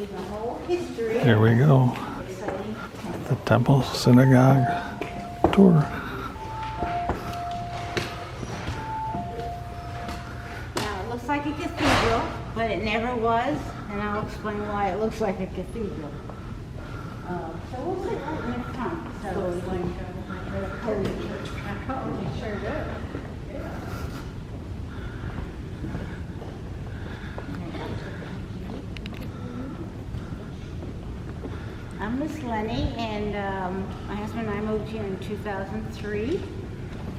you the whole history. Here we go. Exciting. The temple synagogue tour. Now, it looks like a cathedral, but it never was, and I'll explain why it looks like a cathedral. So we'll sit right in the front. So it's like a holy church. I sure do. I'm Miss Lenny, and my husband and I moved here in 2003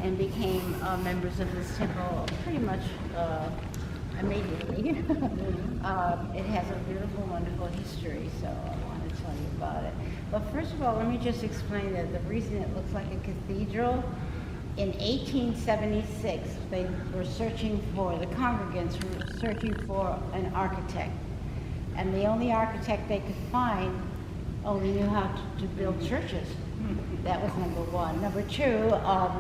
and became members of this temple pretty much immediately. It has a beautiful, wonderful history, so I want to tell you about it. But first of all, let me just explain that the reason it looks like a cathedral, in 1876, they were searching for, the congregants were searching for an architect. And the only architect they could find only knew how to build churches. That was number one. Number two,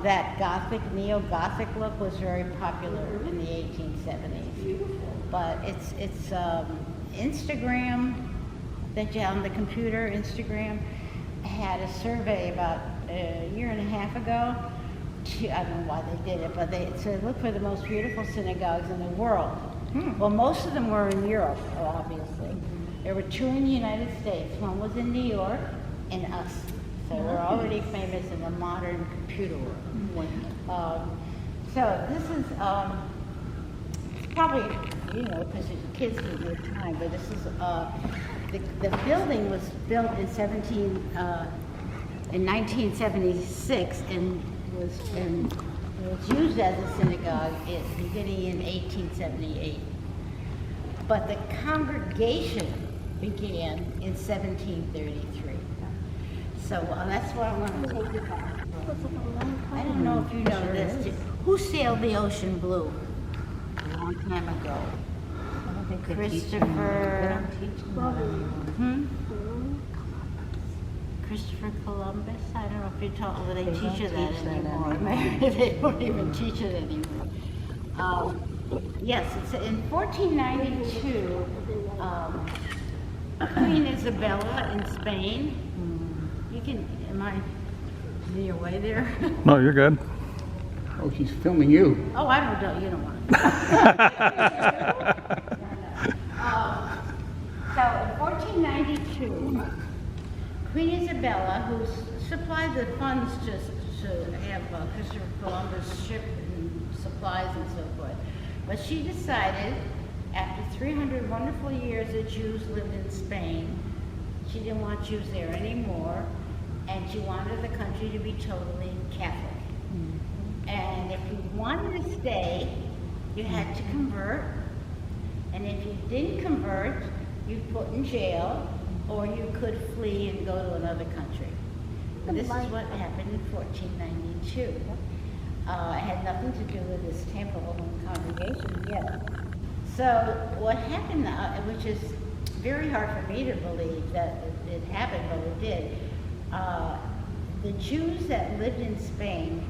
that Gothic, neo-Gothic look was very popular in the 1870s. But it's Instagram, that you on the computer, Instagram, had a survey about a year and a half ago. I don't know why they did it, but they said look for the most beautiful synagogues in the world. Well, most of them were in Europe, obviously. There were two in the United States. One was in New York and us. So we're already famous in the modern computer world. So this is probably, because kids need their time, but this is, the building was built in 1976 and was used as a synagogue beginning in 1878. But the congregation began in 1733. So that's what I want to take you back. I don't know if you know this. Who sailed the ocean blue a long time ago? Christopher. Christopher Columbus. I don't know if you taught. Well, they teach you that anymore. Maybe they don't even teach it anymore. Yes, it's in 1492. Queen Isabella in Spain. Am I in your way there? No, you're good. Oh, she's filming you. Oh, I don't know. You don't want to. So in 1492, Queen Isabella, who supplied the funds to have Christopher Columbus ship and supplies and so forth, but she decided, after 300 wonderful years that Jews lived in Spain, she didn't want Jews there anymore, and she wanted the country to be totally Catholic. And if you wanted to stay, you had to convert, and if you didn't convert, you'd put in jail, or you could flee and go to another country. And this is what happened in 1492. It had nothing to do with this temple and congregation yet. So what happened, which is very hard for me to believe that it happened, but it did. The Jews that lived in Spain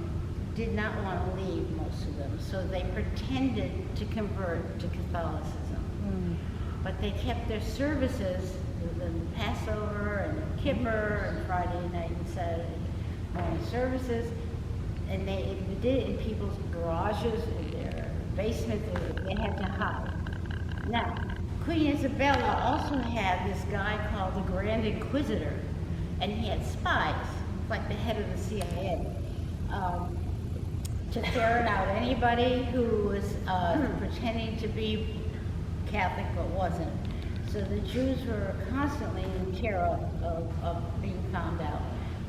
did not want to leave, most of them, so they pretended to convert to Catholicism. But they kept their services, the Passover and Kippur and Friday night and Saturday morning services, and they did it in people's garages, in their basements. They had to hide. Now, Queen Isabella also had this guy called the Grand Inquisitor, and he had spies, like the head of the CIA, to ferret out anybody who was pretending to be Catholic but wasn't. So the Jews were constantly in terror of being found out.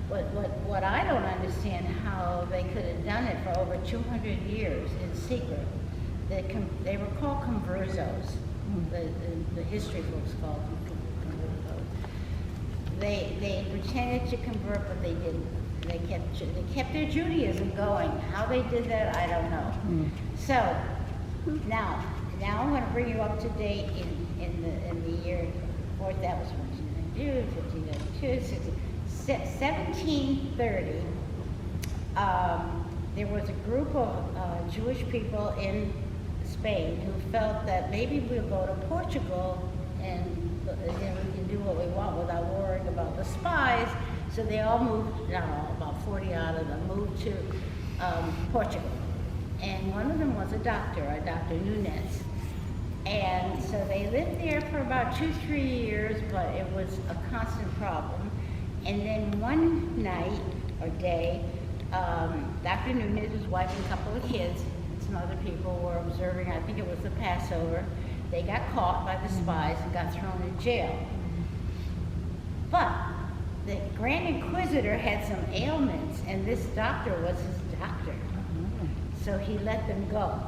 What I don't understand how they could have done it for over 200 years in secret. They were called conversos. The history books called them conversos. They pretended to convert, but they didn't. They kept their Judaism going. How they did that, I don't know. So now I'm going to bring you up to date in the year. That was 1492, 1592, 1730. There was a group of Jewish people in Spain who felt that maybe we'll go to Portugal and then we can So they all moved, not all, about 40 out of them, moved to Portugal. And one of them was a Dr. Nunez. And so they lived there for about 2-3 years, but it was a constant problem. And then one night or day, Dr. Nunez, his wife and a couple of kids, and some other people were observing, I think it was the Passover. They got caught by the spies and got thrown in jail. But the Grand Inquisitor had some ailments, and this doctor was his doctor. So he let them go.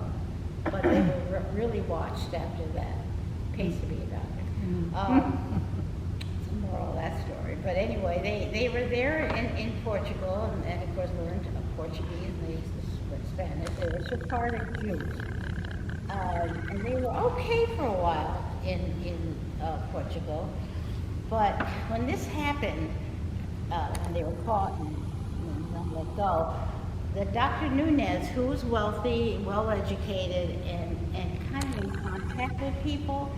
But they were really watched after that. Pays to be a doctor. It's the moral of that story. But anyway, they were there in Portugal, and of course learned Portuguese, and they spoke Spanish. They were Sephardic Jews. And they were okay for a while in Portugal. But when this happened, when they were caught and not let go, the Dr. Nunez, who was wealthy, well-educated, and kind of in contact with people,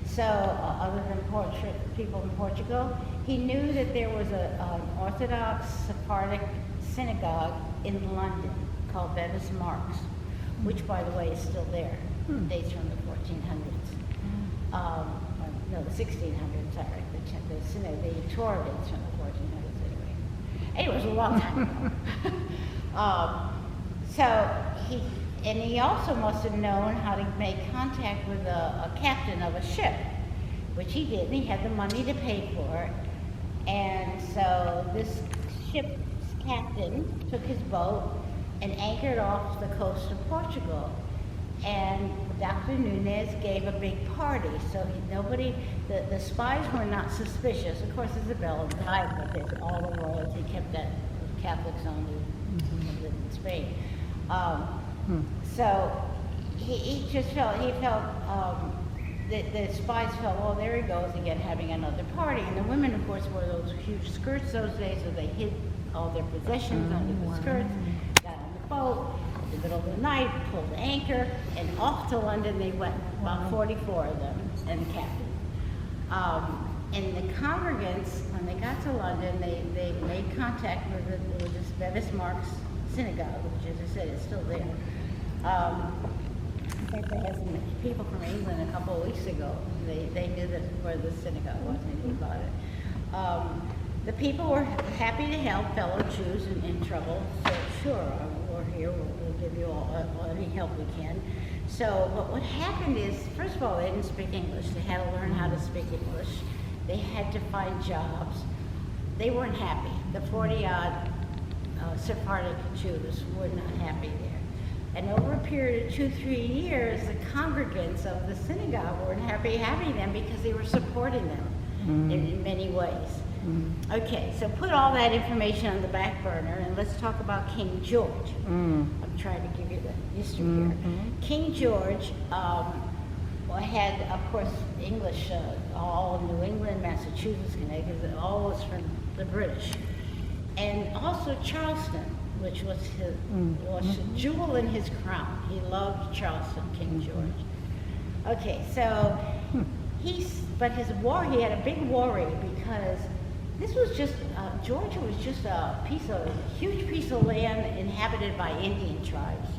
so other than people in Portugal, he knew that there was an Orthodox Sephardic synagogue in London called Bevis Marks, which, by the way, is still there. Dates from the 1400s. No, the 1600s, sorry. The Torah dates from the 1400s anyway. Anyway, it was a long time ago. So he also must have known how to make contact with a captain of a ship, which he did, and he had the money to pay for it. And so this ship's captain took his boat and anchored off the coast of Portugal. And Dr. Nunez gave a big party, so the spies were not suspicious. Of course, Isabella died with it. All the royalty kept that, Catholics only lived in Spain. So he felt the spies felt, well, there he goes again having another party. And the women, of course, wore those huge skirts those days, so they hid all their possessions under the skirts, got on the boat in the middle of the night, pulled anchor, and off to London they went, about 44 of them, and the captain. And the congregants, when they got to London, they made contact with this Bevis Marks synagogue, which, as I said, is still there. In fact, they had some people from England a couple of weeks ago. They knew that where the synagogue was, and they knew about it. The people were happy to help fellow Jews in trouble. So sure, we're here. We'll give you all any help we can. So what happened is, first of all, they didn't speak English. They had to learn how to speak English. They had to find jobs. They weren't happy. The 40-odd Sephardic Jews were not happy there. And over a period of 2-3 years, the congregants of the synagogue weren't happy having them because they were supporting them in many ways. Okay, so put all that information on the back burner, and let's talk about King George. I'm trying to give you the history here. King George had, of course, English, all New England, Massachusetts, Connecticut, all was from the British. And also Charleston, which was a jewel in his crown. He loved Charleston, King George. Okay, so he had a big worry because this was just, Georgia was just a huge piece of land inhabited by Indian tribes.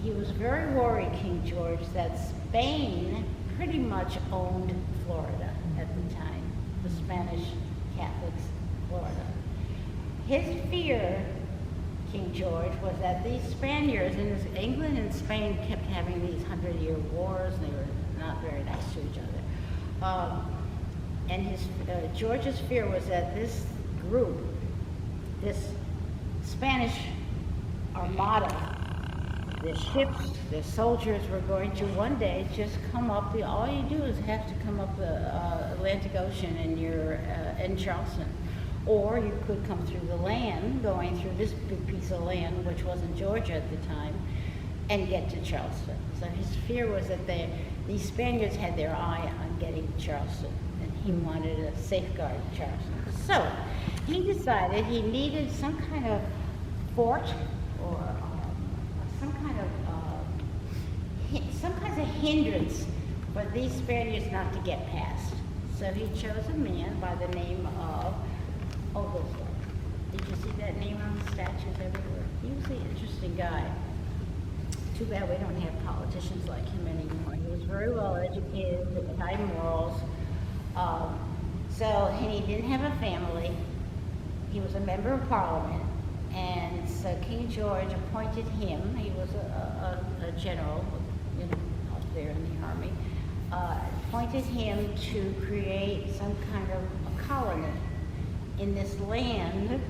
He was very worried, King George, that Spain pretty much owned Florida at the time, the Spanish Catholics, Florida. His fear, King George, was that these Spaniards, England and Spain kept having these 100-year wars, and they were not very nice to each other. And George's fear was that this group, this Spanish armada, their ships, their soldiers were going to one day just come up. All you do is have to come up the Atlantic Ocean in Charleston, or you could come through the land, going through this big piece of land, which wasn't Georgia at the time, and get to Charleston. So his fear was that these Spaniards had their eye on getting to Charleston, and he wanted to safeguard Charleston. So he decided he needed some kind of fort or some kinds of hindrance for these Spaniards not to get past. So he chose a man by the name of Oglethorpe. Did you see that name on the statues everywhere? He was an interesting guy. Too bad we don't have politicians like him anymore. He was very well educated, with high morals. And he didn't have a family. He was a member of Parliament, and so King George appointed him. He was a general, up there in the army. Appointed him to create some kind of a colony in this land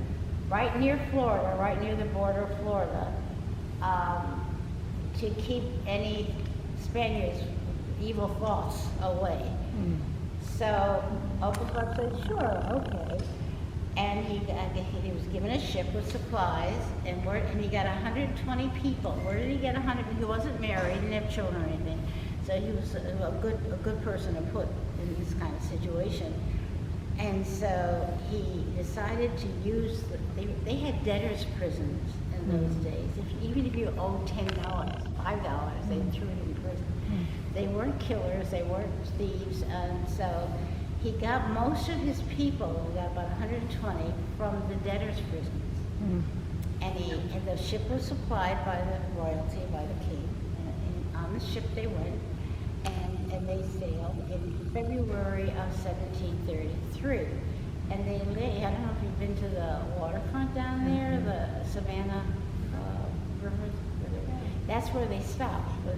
right near Florida, right near the border of Florida, to keep any Spaniards' evil thoughts away. So Oglethorpe said, sure, okay. And he was given a ship with supplies, and he got 120 people. Where did he get 100? He wasn't married, he didn't have children or anything. So he was a good person to put in this kind of situation. And so he decided to use, they had debtors' prisons in those days. Even if you owed $10, $5, they threw you in prison. They weren't killers, they weren't thieves, and so he got most of his people, we got about 120, from the debtors' prisons. And the ship was supplied by the royalty, by the king. And on the ship they went, and they sailed in February of 1733. And they lay, I don't know if you've been to the waterfront down there, the Savannah river. That's where they stopped, the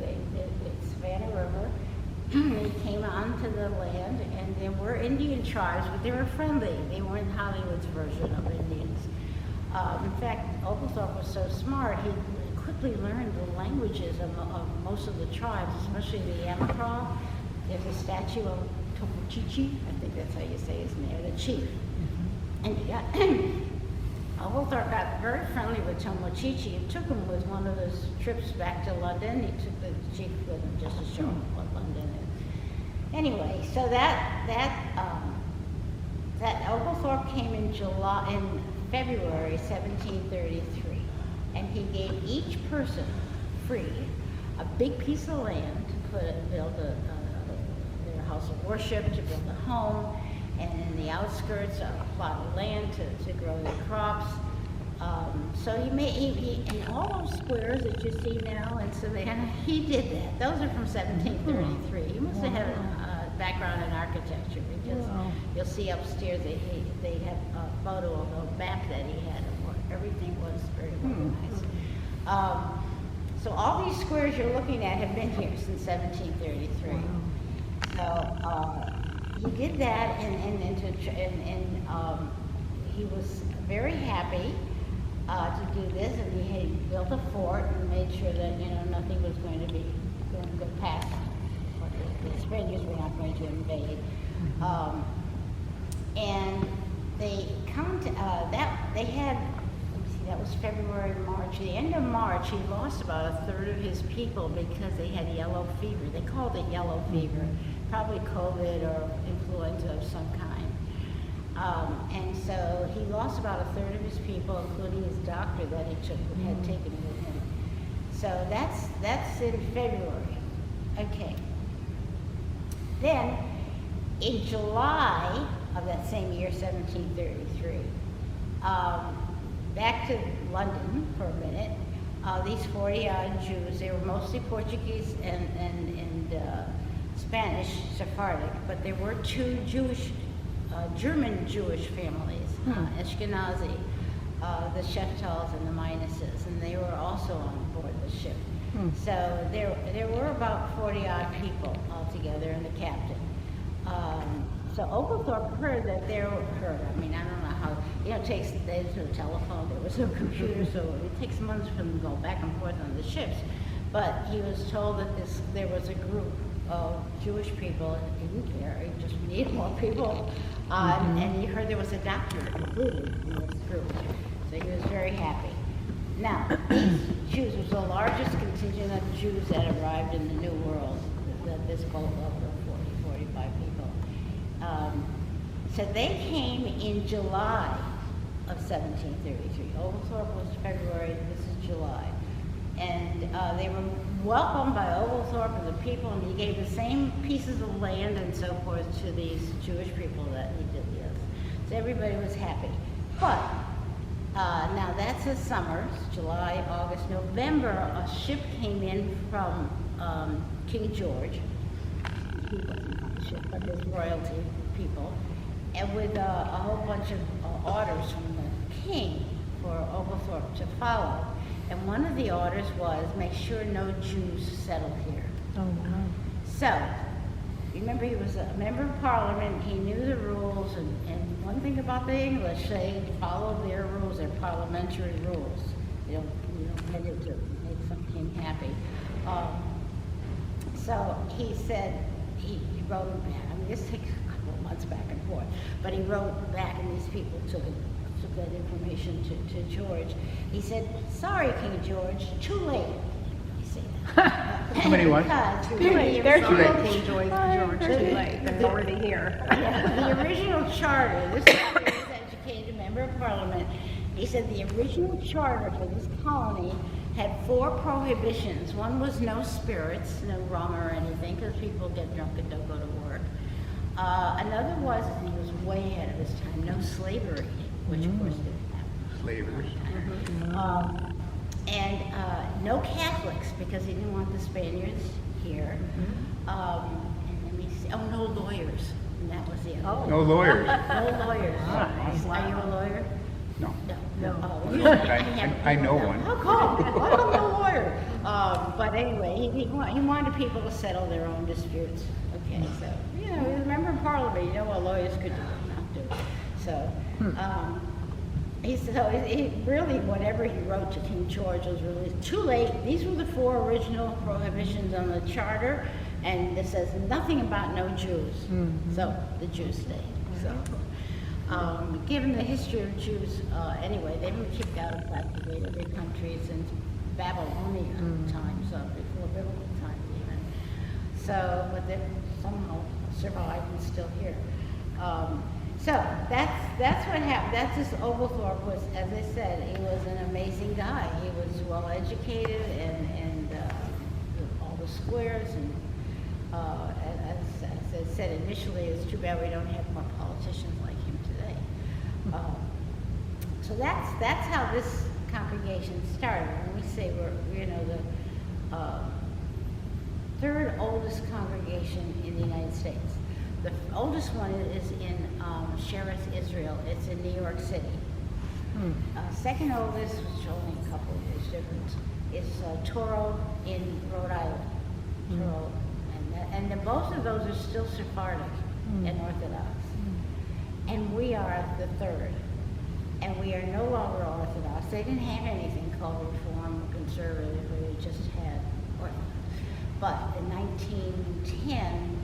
Savannah River. They came onto the land, and there were Indian tribes, but they were friendly. They weren't Hollywood's version of Indians. In fact, Oglethorpe was so smart, he quickly learned the languages of most of the tribes, especially the Yamaha. There's a statue of Topochichi, I think that's how you say his name, the chief. And Oglethorpe got very friendly with Tomochichi and took him with one of his trips back to London. He took the chief with him just to show him what London is. Anyway, so that Oglethorpe came in February 1733, and he gave each person free a big piece of land to build their house of worship, to build a home, and in the outskirts a plot of land to grow their crops. So in all those squares that you see now in Savannah, he did that. Those are from 1733. He must have had a background in architecture, because you'll see upstairs they have a photo of a map that he had of where everything was very organized. So all these squares you're looking at have been here since 1733. So he did that, and he was very happy to do this, and he had built a fort and made sure that nothing was going to go past. The Spaniards were not going to invade. And they come to they had. That was February, March. At the end of March, he lost about a third of his people because they had yellow fever. They called it yellow fever, probably COVID or influenza of some kind. And so he lost about a third of his people, including his doctor that he had taken with him. So that's in February. Okay. Then, in July of that same year, 1733, back to London for a minute, these 40-odd Jews, they were mostly Portuguese and Spanish, Sephardic, but there were two German Jewish families, Ashkenazi, the Sheftals and the Minuses, and they were also on board the ship. So there were about 40-odd people altogether, and the captain. So Oglethorpe heard that I don't know how, it takes days to a telephone, there was no computer, so it takes months for them to go back and forth on the ships. But he was told that there was a group of Jewish people, and he didn't care, he just needed more people. And he heard there was a doctor included in this group, so he was very happy. Now, these Jews was the largest contingent of Jews that arrived in the New World, this boat load of 45 people. So they came in July of 1733. Oglethorpe was February, this is July. And they were welcomed by Oglethorpe and the people, and he gave the same pieces of land and so forth to these Jewish people that he did, yes. So everybody was happy. But now that's his summers, July, August, November, a ship came in from King George. He wasn't on the ship, but his royalty people, and with a whole bunch of orders from the king for Oglethorpe to follow. And one of the orders was, make sure no Jews settle here. Oh, wow. So, remember he was a member of parliament, he knew the rules, and one thing about the English, they follow their rules, their parliamentary rules. You don't make it to make some king happy. So he said, he wrote him back. I mean, this takes a couple of months back and forth, but he wrote back, and these people took that information to George. He said, sorry, King George, too late. You see that? How many what? Too late. There's Too late. King George, too late. They're already here. The original charter, this guy was educated, member of parliament, he said the original charter for this colony had 4 prohibitions. One was no spirits, no rum or anything, because people get drunk and don't go to work. Another was, and he was way ahead of his time, no slavery, which of course didn't happen. Slavers. And no Catholics, because he didn't want the Spaniards here. And let me see, oh, no lawyers, and that was the other one. No lawyers. No lawyers. Are you a lawyer? No. No. Oh, I know one. How come? I'm no lawyer. But anyway, he wanted people to settle their own disputes. Okay, so, you know, he was a member of parliament, you know what lawyers could do, not do. So, he said, so he really, whatever he wrote to King George was really too late. These were the 4 original prohibitions on the charter, and it says nothing about no Jews. So the Jews stayed. So, given the history of Jews, anyway, they've been kicked out of practically every country since Babylonian times, before biblical times even. So, but they've somehow survived and still here. So that's what happened. That's just Oglethorpe was, as I said, he was an amazing guy. He was well educated and all the squares and as I said initially, it's too bad we don't have more politicians like him today. So that's how this congregation started. When we say we're the 3rd oldest congregation in the United States. The oldest one is in Mikve Israel. It's in New York City. Second oldest, which is only a couple of years difference, is Toro in Rhode Island. Toro, and both of those are still Sephardic and Orthodox. And we are the 3rd. And we are no longer Orthodox. They didn't have anything called Reform or Conservative. They just had Orthodox. But in 1910,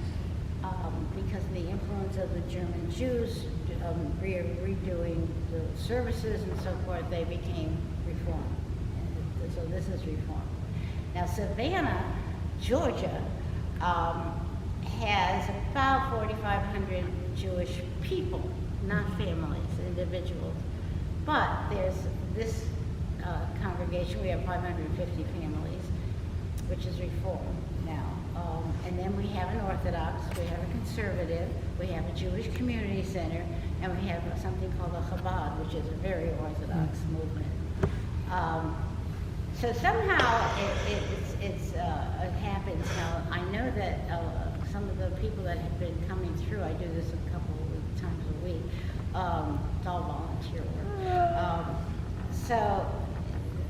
because of the influence of the German Jews redoing the services and so forth, they became Reformed. And so this is Reform. Now Savannah, Georgia, has about 4,500 Jewish people, not families, individuals. But there's this congregation, we have 550 families, which is Reform now. And then we have an Orthodox, we have a Conservative, we have a Jewish Community Center, and we have something called a Chabad, which is a very Orthodox movement. So somehow it happens. Now, I know that some of the people that have been coming through, I do this a couple of times a week, it's all volunteer work.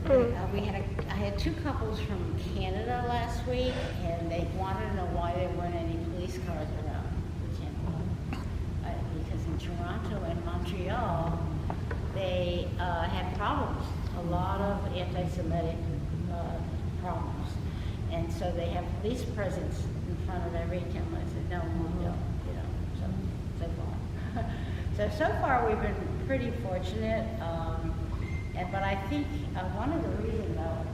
I had 2 couples from Canada last week, and they wanted to know why there weren't any police cars around the Canada. Because in Toronto and Montreal, they had problems, a lot of anti-Semitic problems. And so they have police presence in front of every town. I said, no, we don't, so far. So far we've been pretty fortunate. But I think one of the reasons, I'll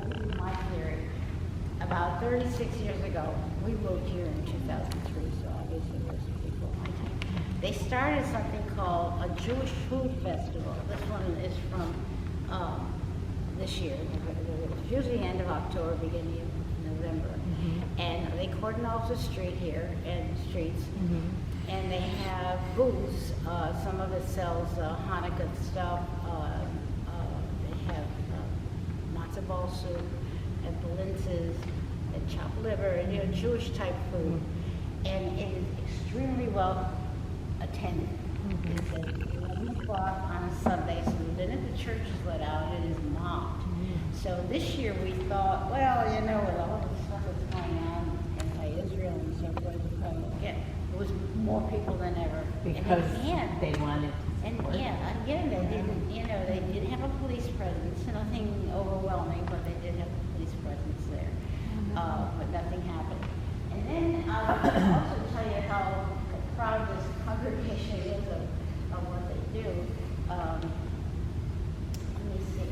give you my theory. About 36 years ago, we moved here in 2003, so obviously it was before my time. They started something called a Jewish Food Festival. This one is from this year. It's usually end of October, beginning of November. And they cordon off the street here and streets. And they have booths. Some of it sells Hanukkah stuff. They have matzo ball soup and balinces and chopped liver and Jewish type food. And it is extremely well attended. It's at 11 o'clock on a Sunday, so the minute the church is let out, it is mobbed. So this year we thought, well, with all the stuff that's going on in Israel and so forth, it was more people than ever. Because and they wanted. and again, they didn't have a police presence, nothing overwhelming, but they did have a police presence there. But nothing happened. And then I'll also tell you how proud this congregation is of what they do. Let me see.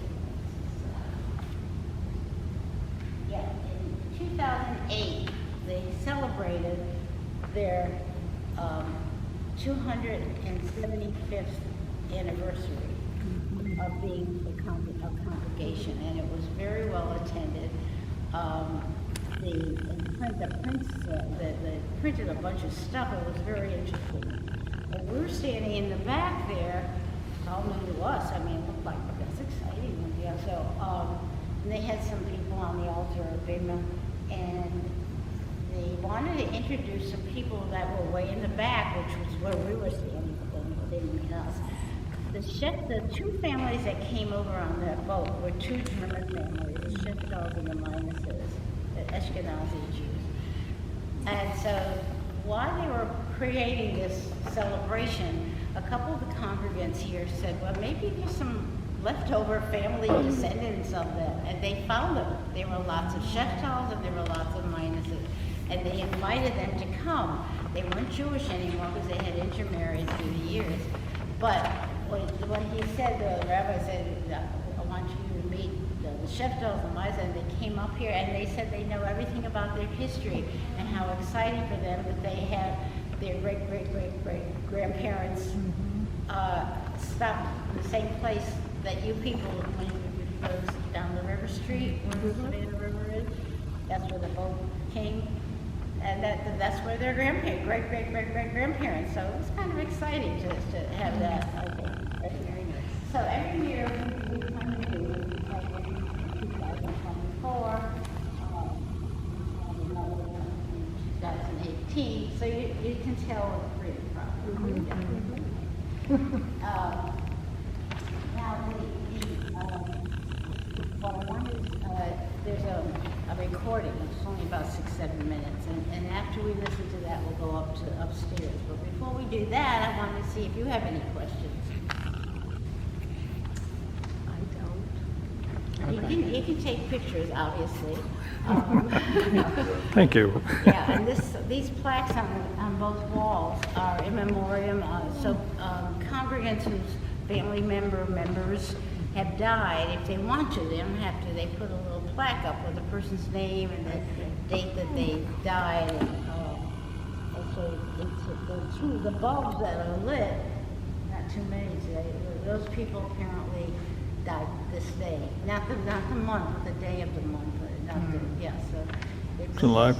In 2008, they celebrated their 275th anniversary of being a congregation, and it was very well attended. They printed a bunch of stuff. It was very interesting. And we were standing in the back there. It's all new to us. I mean, it looked like that's exciting. And they had some people on the altar of Bima, and they wanted to introduce some people that were way in the back, which was where we were standing, but they didn't meet us. The two families that came over on that boat were two German families, the Sheftel's and the Minuses, the Ashkenazi Jews. And so while they were creating this celebration, a couple of the congregants here said, well, maybe there's some leftover family descendants of them. And they found them. There were lots of Sheftals and there were lots of Minuses. And they invited them to come. They weren't Jewish anymore because they had intermarried through the years. But when he said, the rabbi said, I want you to meet the Sheftals and Minuses, and they came up here and they said they know everything about their history and how exciting for them that they have their great-great-great-great-grandparents stopped in the same place that you people, when you go down the river street, where the Savannah River is, that's where the boat came. And that's where their great-great-great-great-grandparents. So it was kind of exciting to have that. So every year we come to do it. We have one in 2024, another one in 2018. So you can tell we're pretty proud. Now, what I want is, there's a recording. It's only about 6-7 minutes, and after we listen to that, we'll go up to upstairs. But before we do that, I wanted to see if you have any questions. I don't. You can take pictures, obviously. Thank you. Yeah, and these plaques on both walls are in memoriam. So congregants whose family members have died, if they want to, they don't have to. They put a little plaque up with the person's name and the date that they died. And also, the bulbs that are lit, not too many today. Those people apparently died this day, not the month, but the day of the month. Not the, yeah. So July